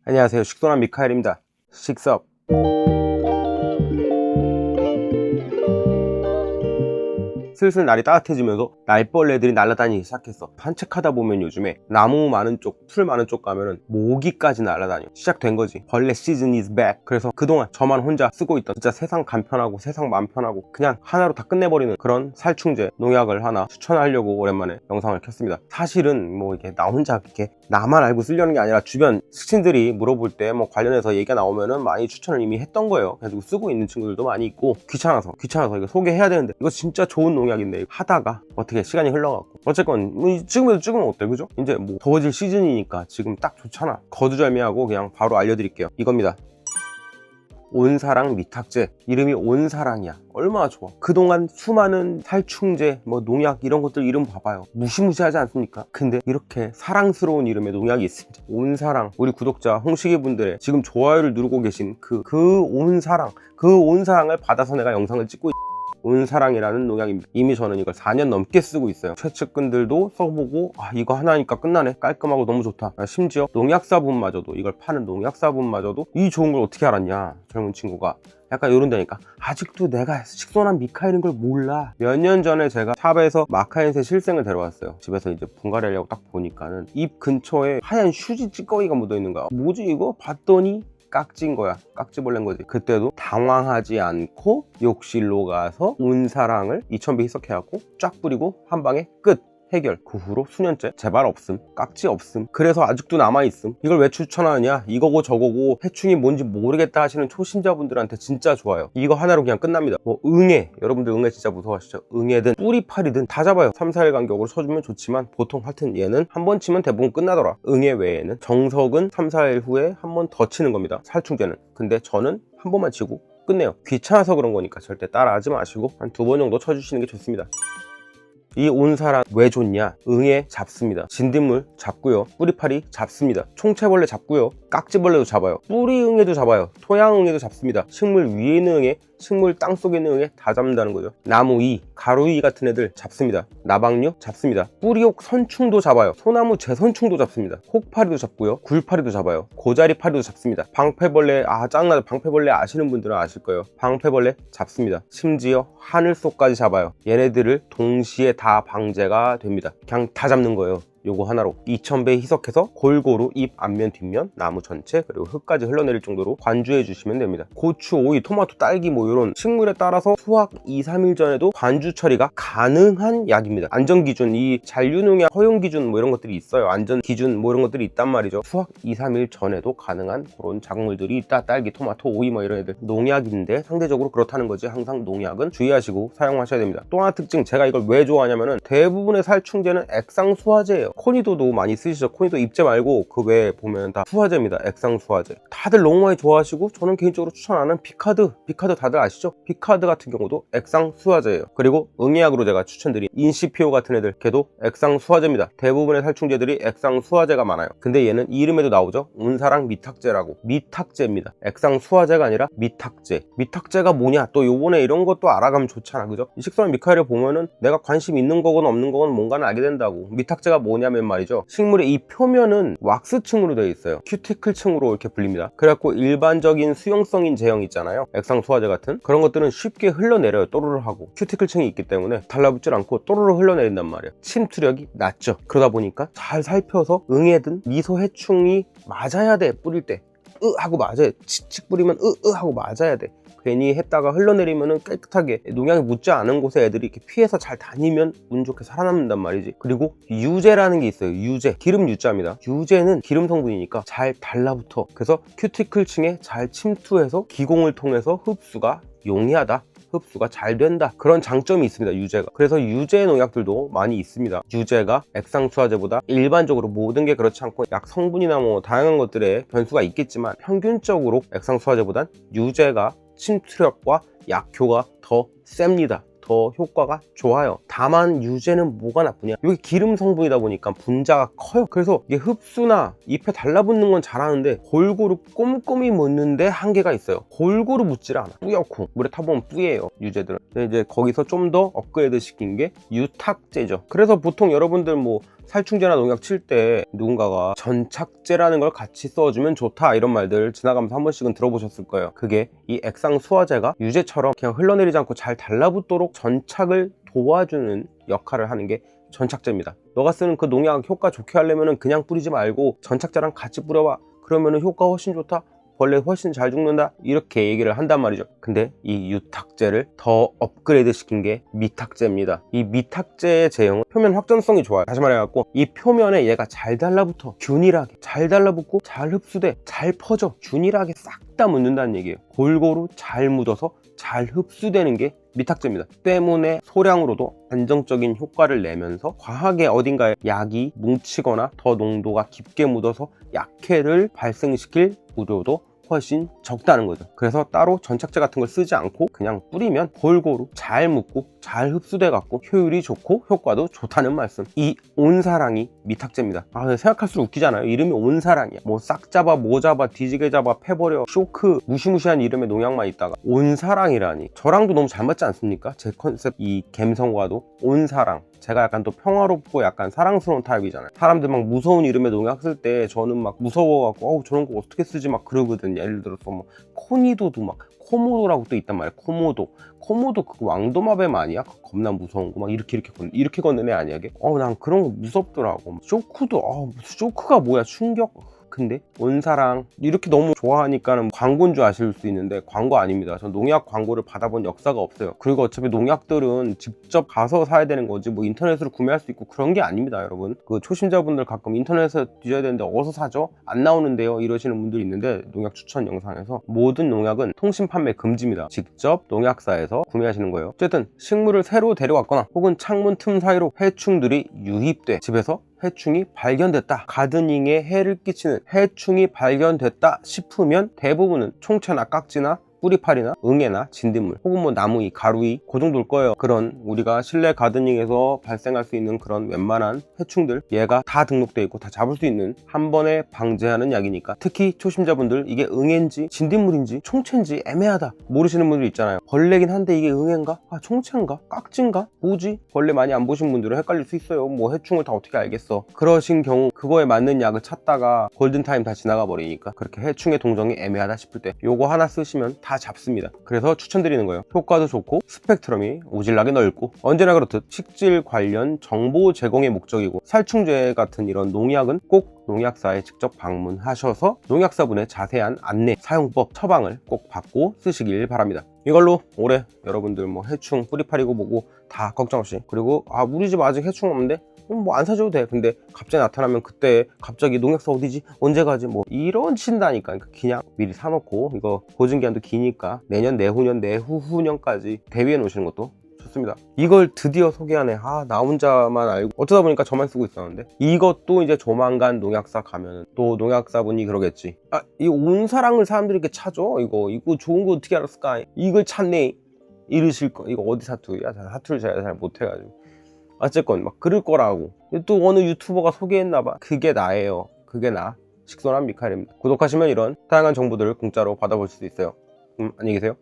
안녕하세요. 식소남 미카엘입니다. 식섭. 슬슬 날이 따뜻해지면서 날벌레들이 날아다니기 시작했어. 산책하다 보면 요즘에 나무 많은 쪽, 풀 많은 쪽 가면은 모기까지 날아다녀. 시작된 거지. 벌레 시즌 is back. 그래서 그동안 저만 혼자 쓰고 있던 진짜 세상 간편하고 세상 맘 편하고 그냥 하나로 다 끝내버리는 그런 살충제 농약을 하나 추천하려고 오랜만에 영상을 켰습니다. 사실은 뭐 이게 나 혼자 이렇게 나만 알고 쓰려는 게 아니라 주변 식친들이 물어볼 때 뭐 관련해서 얘기가 나오면은 많이 추천을 이미 했던 거예요. 그래서 쓰고 있는 친구들도 많이 있고 귀찮아서 이거 소개해야 되는데 이거 진짜 좋은 농약인데 하다가 어떻게 시간이 흘러갖고 어쨌건 뭐 지금에도 찍으면 어때, 그죠? 이제 뭐 더워질 시즌이니까 지금 딱 좋잖아. 거두절미하고 그냥 바로 알려드릴게요. 이겁니다. 온사랑 미탁제. 이름이 온사랑이야. 얼마나 좋아. 그동안 수많은 살충제, 뭐 농약 이런 것들 이름 봐봐요. 무시무시하지 않습니까? 근데 이렇게 사랑스러운 이름의 농약이 있습니다. 온사랑. 우리 구독자 홍식이 분들의 지금 좋아요를 누르고 계신 그 온사랑을 받아서 내가 영상을 찍고 온사랑이라는 농약입니다. 이미 저는 이걸 4년 넘게 쓰고 있어요. 최측근들도 써보고 이거 하나니까 끝나네, 깔끔하고 너무 좋다. 심지어 농약사분마저도, 이걸 파는 농약사분마저도 이 좋은 걸 어떻게 알았냐, 젊은 친구가 약간 요런다니까. 아직도 내가 식소남 미카엘인 걸 몰라. 몇 년 전에 제가 샵에서 마카엔세 실생을 데려왔어요. 집에서 이제 분갈이 하려고 딱 보니까는 입 근처에 하얀 휴지 찌꺼기가 묻어 있는 거야. 뭐지 이거? 봤더니 깍지인 거야. 깍지벌레인 거지. 그때도 당황하지 않고 욕실로 가서 온사랑을 2000배 희석해갖고 쫙 뿌리고 한 방에 끝. 해결. 그 후로 수년째 재발 없음, 깍지 없음. 그래서 아직도 남아있음. 이걸 왜 추천하느냐, 이거고 저거고 해충이 뭔지 모르겠다 하시는 초심자분들한테 진짜 좋아요. 이거 하나로 그냥 끝납니다. 뭐 응애, 여러분들 응애 진짜 무서워하시죠? 응애든 뿌리파리든 다 잡아요. 3, 4일 간격으로 쳐주면 좋지만 보통 하여튼 얘는 한 번 치면 대부분 끝나더라. 응애 외에는 정석은 3, 4일 후에 한 번 더 치는 겁니다. 살충제는. 근데 저는 한 번만 치고 끝내요. 귀찮아서 그런 거니까 절대 따라하지 마시고 한 2번 정도 쳐주시는 게 좋습니다. 이 온사랑 왜 좋냐? 응애 잡습니다. 진딧물 잡고요. 뿌리파리 잡습니다. 총채벌레 잡고요. 깍지벌레도 잡아요. 뿌리 응애도 잡아요. 토양 응애도 잡습니다. 식물 위에 있는 응애, 식물 땅 속에 있는 응애 다 잡는다는 거죠. 나무이, 가루이 같은 애들 잡습니다. 나방류 잡습니다. 뿌리옥 선충도 잡아요. 소나무 재선충도 잡습니다. 혹파리도 잡고요. 굴파리도 잡아요. 고자리파리도 잡습니다. 방패벌레, 짱나죠. 방패벌레 아시는 분들은 아실 거예요. 방패벌레 잡습니다. 심지어 하늘속까지 잡아요. 얘네들을 동시에 다 방제가 됩니다. 그냥 다 잡는 거예요. 요거 하나로 2000배 희석해서 골고루 잎 앞면 뒷면 나무 전체 그리고 흙까지 흘러내릴 정도로 관주해 주시면 됩니다. 고추, 오이, 토마토, 딸기 뭐 이런 식물에 따라서 수확 2, 3일 전에도 관주 처리가 가능한 약입니다. 안전기준, 이 잔류농약 허용기준 뭐 이런 것들이 있어요. 안전기준 뭐 이런 것들이 있단 말이죠. 수확 2, 3일 전에도 가능한 그런 작물들이 있다. 딸기, 토마토, 오이 뭐 이런 애들. 농약인데 상대적으로 그렇다는 거지. 항상 농약은 주의하시고 사용하셔야 됩니다. 또 하나 특징, 제가 이걸 왜 좋아하냐면은 대부분의 살충제는 액상수화제예요. 코니도도 많이 쓰시죠. 코니도 입제 말고 그 외에 보면 다 수화제입니다. 액상수화제. 다들 너무 많이 좋아하시고 저는 개인적으로 추천하는 비카드 다들 아시죠? 비카드 같은 경우도 액상수화제예요. 그리고 응애약으로 제가 추천드린 인시피오 같은 애들, 걔도 액상수화제입니다. 대부분의 살충제들이 액상수화제가 많아요. 근데 얘는 이름에도 나오죠. 온사랑 미탁제라고. 미탁제입니다. 액상수화제가 아니라 미탁제. 미탁제가 뭐냐, 또 요번에 이런 것도 알아가면 좋잖아, 그죠? 이 식소남 미카엘을 보면은 내가 관심 있는 거건 없는 거건 뭔가는 알게 된다고. 미탁제가 뭐냐면 말이죠, 식물의 이 표면은 왁스층으로 되어 있어요. 큐티클층으로 이렇게 불립니다. 그래갖고 일반적인 수용성인 제형 있잖아요, 액상수화제 같은 그런 것들은 쉽게 흘러내려요. 또르르 하고 큐티클층이 있기 때문에 달라붙질 않고 또르르 흘러내린단 말이에요. 침투력이 낮죠. 그러다 보니까 잘 살펴서 응애든 미소 해충이 맞아야 돼. 뿌릴 때 하고 맞아요. 칙칙 뿌리면 하고 맞아야 돼. 괜히 했다가 흘러내리면은 깨끗하게 농약이 묻지 않은 곳에 애들이 이렇게 피해서 잘 다니면 운 좋게 살아남는단 말이지. 그리고 유제라는 게 있어요. 유제, 기름 유자입니다. 유제는 기름 성분이니까 잘 달라붙어. 그래서 큐티클층에 잘 침투해서 기공을 통해서 흡수가 용이하다, 흡수가 잘 된다, 그런 장점이 있습니다, 유제가. 그래서 유제 농약들도 많이 있습니다. 유제가 액상수화제보다 일반적으로 모든 게 그렇지 않고 약 성분이나 뭐 다양한 것들에 변수가 있겠지만 평균적으로 액상수화제보단 유제가 침투력과 약효가 더 셉니다. 더 효과가 좋아요. 다만 유제는 뭐가 나쁘냐, 이게 기름 성분이다 보니까 분자가 커요. 그래서 이게 흡수나 잎에 달라붙는 건 잘하는데 골고루 꼼꼼히 묻는데 한계가 있어요. 골고루 묻질 않아. 뿌옇고 물에 타보면 뿌예요, 유제들은. 근데 이제 거기서 좀 더 업그레이드 시킨 게 유탁제죠. 그래서 보통 여러분들 뭐 살충제나 농약 칠 때 누군가가 전착제라는 걸 같이 써주면 좋다 이런 말들 지나가면서 한 번씩은 들어보셨을 거예요. 그게 이 액상 수화제가 유제처럼 그냥 흘러내리지 않고 잘 달라붙도록 전착을 도와주는 역할을 하는 게 전착제입니다. 너가 쓰는 그 농약 효과 좋게 하려면 그냥 뿌리지 말고 전착제랑 같이 뿌려봐. 그러면 효과 훨씬 좋다, 벌레 훨씬 잘 죽는다, 이렇게 얘기를 한단 말이죠. 근데 이 유탁제를 더 업그레이드 시킨 게 미탁제입니다. 이 미탁제의 제형은 표면 확전성이 좋아요. 다시 말해갖고 이 표면에 얘가 잘 달라붙어, 균일하게 잘 달라붙고 잘 흡수돼, 잘 퍼져, 균일하게 싹 다 묻는다는 얘기예요. 골고루 잘 묻어서 잘 흡수되는 게 미탁제입니다. 때문에 소량으로도 안정적인 효과를 내면서 과하게 어딘가에 약이 뭉치거나 더 농도가 깊게 묻어서 약해를 발생시킬 우려도 훨씬 적다는 거죠. 그래서 따로 전착제 같은 걸 쓰지 않고 그냥 뿌리면 골고루 잘 묻고 잘 흡수돼 갖고 효율이 좋고 효과도 좋다는 말씀. 이 온사랑이 미탁제입니다. 생각할수록 웃기잖아요. 이름이 온사랑이야. 뭐 싹 잡아, 뭐 잡아, 뒤지게 잡아, 패버려, 쇼크, 무시무시한 이름의 농약만 있다가 온사랑이라니. 저랑도 너무 잘 맞지 않습니까? 제 컨셉 이 갬성과도. 온사랑. 제가 약간 또 평화롭고 약간 사랑스러운 타입이잖아요. 사람들 막 무서운 이름의 농약 쓸 때 저는 막 무서워갖고 저런 거 어떻게 쓰지 막 그러거든요. 예를 들어서 뭐 코니도도 막 코모도라고 또 있단 말이에요. 코모도 그거 왕도마뱀 아니야? 겁나 무서운 거 막 이렇게 걷는 애 아니야? 난 그런 거 무섭더라고. 쇼크도 쇼크가 뭐야? 충격. 근데 온사랑 이렇게 너무 좋아하니까는 광고인 줄 아실 수 있는데 광고 아닙니다. 전 농약 광고를 받아본 역사가 없어요. 그리고 어차피 농약들은 직접 가서 사야 되는 거지 뭐 인터넷으로 구매할 수 있고 그런 게 아닙니다. 여러분, 그 초심자분들 가끔 인터넷에 뒤져야 되는데 어디서 사죠? 안 나오는데요 이러시는 분들이 있는데, 농약 추천 영상에서 모든 농약은 통신 판매 금지입니다. 직접 농약사에서 구매하시는 거예요. 어쨌든 식물을 새로 데려왔거나 혹은 창문 틈 사이로 해충들이 유입돼 집에서 해충이 발견됐다, 가드닝에 해를 끼치는 해충이 발견됐다 싶으면 대부분은 총채나 깍지나 뿌리파리나 응애나 진딧물 혹은 뭐 나무위, 가루위 그 정도일 거예요. 그런 우리가 실내 가드닝에서 발생할 수 있는 그런 웬만한 해충들 얘가 다 등록되어 있고 다 잡을 수 있는, 한 번에 방제하는 약이니까. 특히 초심자분들 이게 응애인지 진딧물인지 총채인지 애매하다 모르시는 분들 있잖아요. 벌레긴 한데 이게 응애인가? 총채인가? 깍지인가? 뭐지? 벌레 많이 안 보신 분들은 헷갈릴 수 있어요. 뭐 해충을 다 어떻게 알겠어. 그러신 경우 그거에 맞는 약을 찾다가 골든타임 다 지나가 버리니까 그렇게 해충의 동정이 애매하다 싶을 때 요거 하나 쓰시면 다 잡습니다. 그래서 추천드리는 거예요. 효과도 좋고 스펙트럼이 오질나게 넓고, 언제나 그렇듯 식질 관련 정보 제공의 목적이고, 살충제 같은 이런 농약은 꼭 농약사에 직접 방문하셔서 농약사분의 자세한 안내, 사용법, 처방을 꼭 받고 쓰시길 바랍니다. 이걸로 올해 여러분들 뭐 해충 뿌리파리고 뭐고 다 걱정 없이, 그리고 우리 집 아직 해충 없는데 뭐 안 사줘도 돼. 근데 갑자기 나타나면 그때 갑자기 농약사 어디지? 언제 가지? 뭐 이런 친다니까. 그냥 미리 사놓고, 이거 보증기한도 기니까 내년, 내후년, 내후후년까지 대비해 놓으시는 것도 좋습니다. 이걸 드디어 소개하네. 나 혼자만 알고 어쩌다 보니까 저만 쓰고 있었는데, 이것도 이제 조만간 농약사 가면은 또 농약사분이 그러겠지. 이 온사랑을 사람들이 이렇게 찾아? 이거 좋은 거 어떻게 알았을까? 이걸 찾네 이러실 거. 이거 어디 사투리야? 사투리 제가 잘 못해가지고. 어쨌건 막 그럴 거라고. 또 어느 유튜버가 소개했나봐. 그게 나예요. 그게 나 식선한 미카엘입니다. 구독하시면 이런 다양한 정보들을 공짜로 받아볼 수 있어요. 안녕히 계세요.